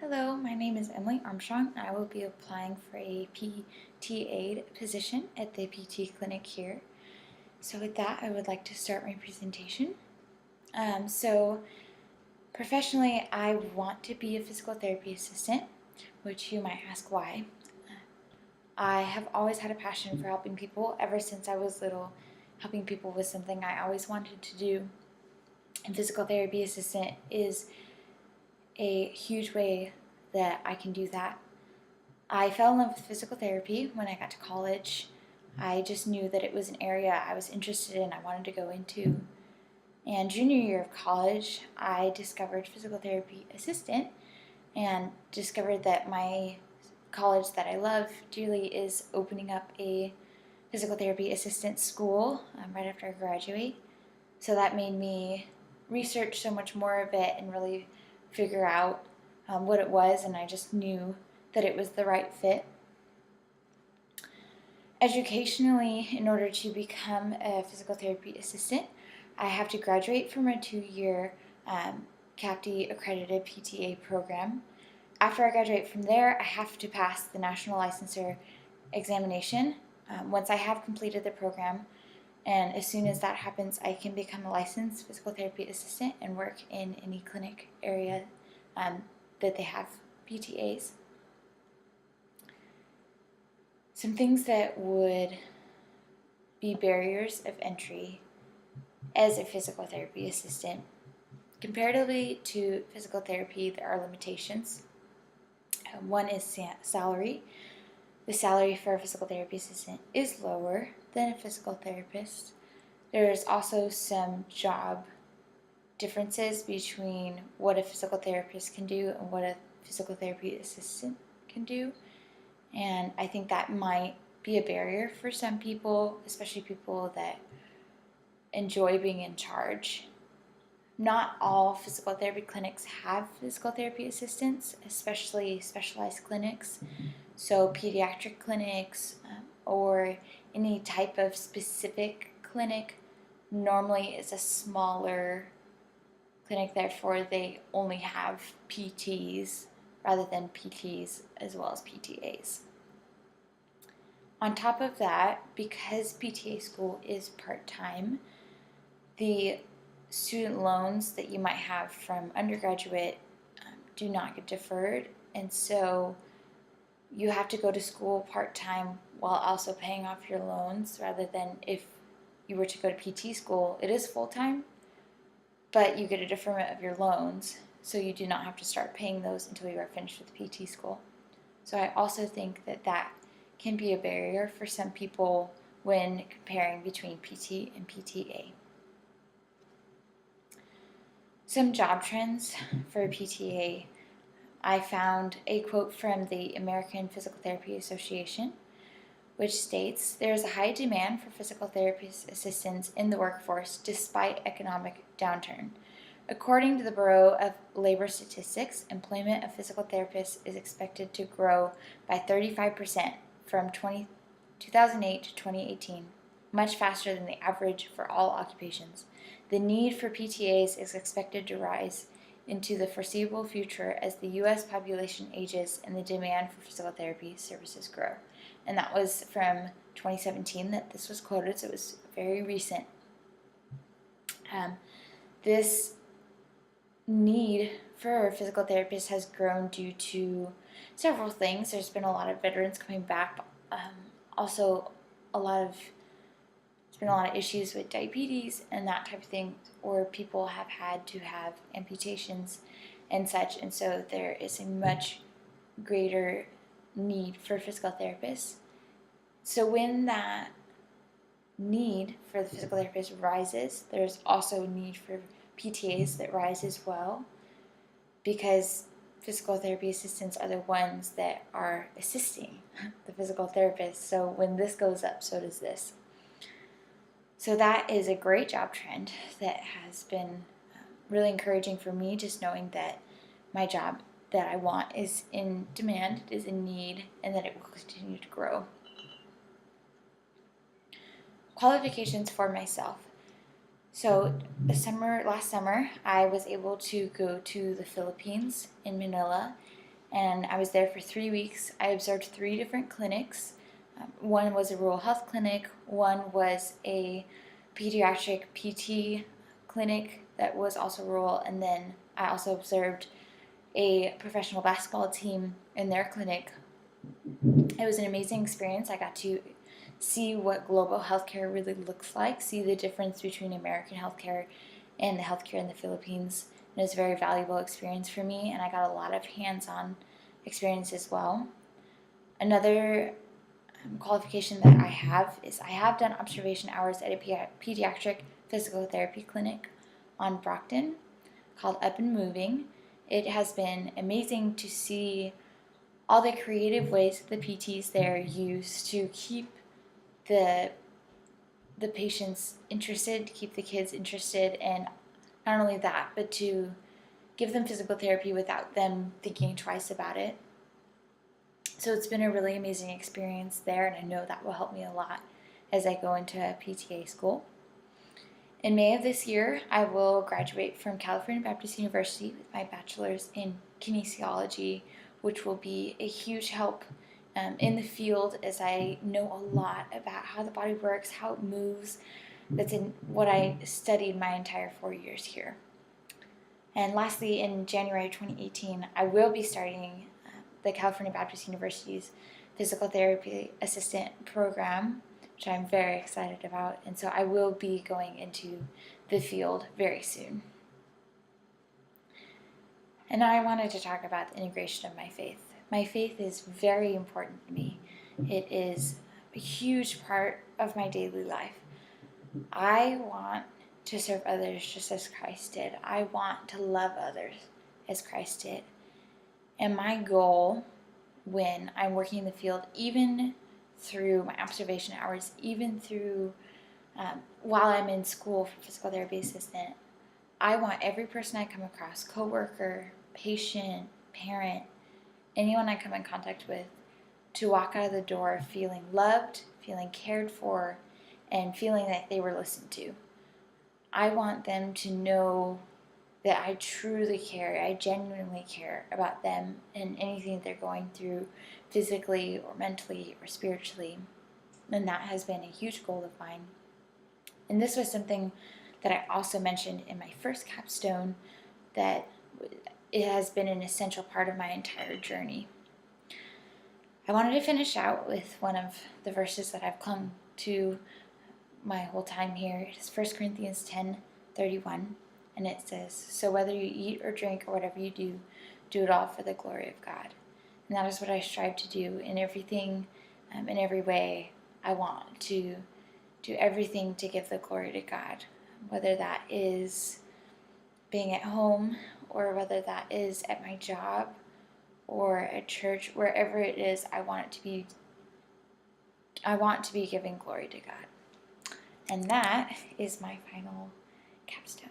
Hello, my name is Emily Armstrong, and I will be applying for a PT aide position at the PT clinic here. So with that, I would like to start my presentation. Professionally, I want to be a physical therapy assistant, which you might ask why. I have always had a passion for helping people ever since I was little. Helping people was something I always wanted to do, and physical therapy assistant is a huge way that I can do that. I fell in love with physical therapy when I got to college. I just knew that it was an area I was interested in, I wanted to go into. And junior year of college, I discovered physical therapy assistant and discovered that my college that I love dearly is opening up a physical therapy assistant school right after I graduate. So that made me research so much more of it and really figure out what it was, and I just knew that it was the right fit. Educationally, in order to become a physical therapy assistant, I have to graduate from a 2-year CAPTE accredited PTA program. After I graduate from there, I have to pass the National Licensure examination. Once I have completed the program, and as soon as that happens, I can become a licensed physical therapy assistant and work in any clinic area that they have PTAs. Some things that would be barriers of entry as a physical therapy assistant. Comparatively to physical therapy, there are limitations. One is salary. The salary for a physical therapy assistant is lower than a physical therapist. There's also some job differences between what a physical therapist can do and what a physical therapy assistant can do. And I think that might be a barrier for some people, especially people that enjoy being in charge. Not all physical therapy clinics have physical therapy assistants, especially specialized clinics. So pediatric clinics or any type of specific clinic normally is a smaller clinic, therefore they only have PTs rather than PTs as well as PTAs. On top of that, because PTA school is part-time, the student loans that you might have from undergraduate do not get deferred, and so you have to go to school part-time while also paying off your loans, rather than if you were to go to PT school, it is full-time, but you get a deferment of your loans, so you do not have to start paying those until you are finished with PT school. So I also think that that can be a barrier for some people when comparing between PT and PTA. Some job trends for PTA. I found a quote from the American Physical Therapy Association, which states, "There is a high demand for physical therapy assistants in the workforce despite economic downturn. According to the Bureau of Labor Statistics, employment of physical therapists is expected to grow by 35% from 2008 to 2018, much faster than the average for all occupations. The need for PTAs is expected to rise into the foreseeable future as the U.S. population ages and the demand for physical therapy services grow." And that was from 2017 that this was quoted, so it was very recent. This need for physical therapists has grown due to several things. There's been a lot of veterans coming back. Also, there's been a lot of issues with diabetes and that type of thing, or people have had to have amputations and such, and so there is a much greater need for physical therapists. So when that need for the physical therapist rises, there's also a need for PTAs that rise as well, because physical therapy assistants are the ones that are assisting the physical therapist. So when this goes up, so does this. So that is a great job trend that has been really encouraging for me, just knowing that my job that I want is in demand, is in need, and that it will continue to grow. Qualifications for myself. So last summer, I was able to go to the Philippines in Manila and I was there for 3 weeks. I observed 3 different clinics. One was a rural health clinic, one was a pediatric PT clinic that was also rural, and then I also observed a professional basketball team in their clinic. It was an amazing experience. I got to see what global healthcare really looks like, see the difference between American healthcare and the healthcare in the Philippines. It was a very valuable experience for me, and I got a lot of hands-on experience as well. Another qualification that I have is I have done observation hours at a pediatric physical therapy clinic on Brockton called Up and Moving. It has been amazing to see all the creative ways that the PTs there use to keep the patients interested, to keep the kids interested, and not only that, but to give them physical therapy without them thinking twice about it. So it's been a really amazing experience there, and I know that will help me a lot as I go into PTA school. In May of this year, I will graduate from California Baptist University with my bachelor's in kinesiology, which will be a huge help in the field as I know a lot about how the body works, how it moves. That's in what I studied my entire 4 years here. And lastly, in January 2018, I will be starting the California Baptist University's physical therapy assistant program, which I'm very excited about. And so I will be going into the field very soon. And now I wanted to talk about the integration of my faith. My faith is very important to me. It is a huge part of my daily life. I want to serve others just as Christ did. I want to love others as Christ did. And my goal when I'm working in the field, even through my observation hours, even through while I'm in school for physical therapy assistant, I want every person I come across, coworker, patient, parent, anyone I come in contact with, to walk out of the door feeling loved, feeling cared for, and feeling that they were listened to. I want them to know that I truly care, I genuinely care about them and anything they're going through physically or mentally or spiritually. And that has been a huge goal of mine. And this was something that I also mentioned in my first capstone, that it has been an essential part of my entire journey. I wanted to finish out with one of the verses that I've clung to my whole time here. It is 1 Corinthians 10:31. And it says, "So whether you eat or drink or whatever you do, do it all for the glory of God." And that is what I strive to do in everything, in every way. I want to do everything to give the glory to God, whether that is being at home or whether that is at my job or at church, wherever it is. I want to be giving glory to God. And that is my final capstone.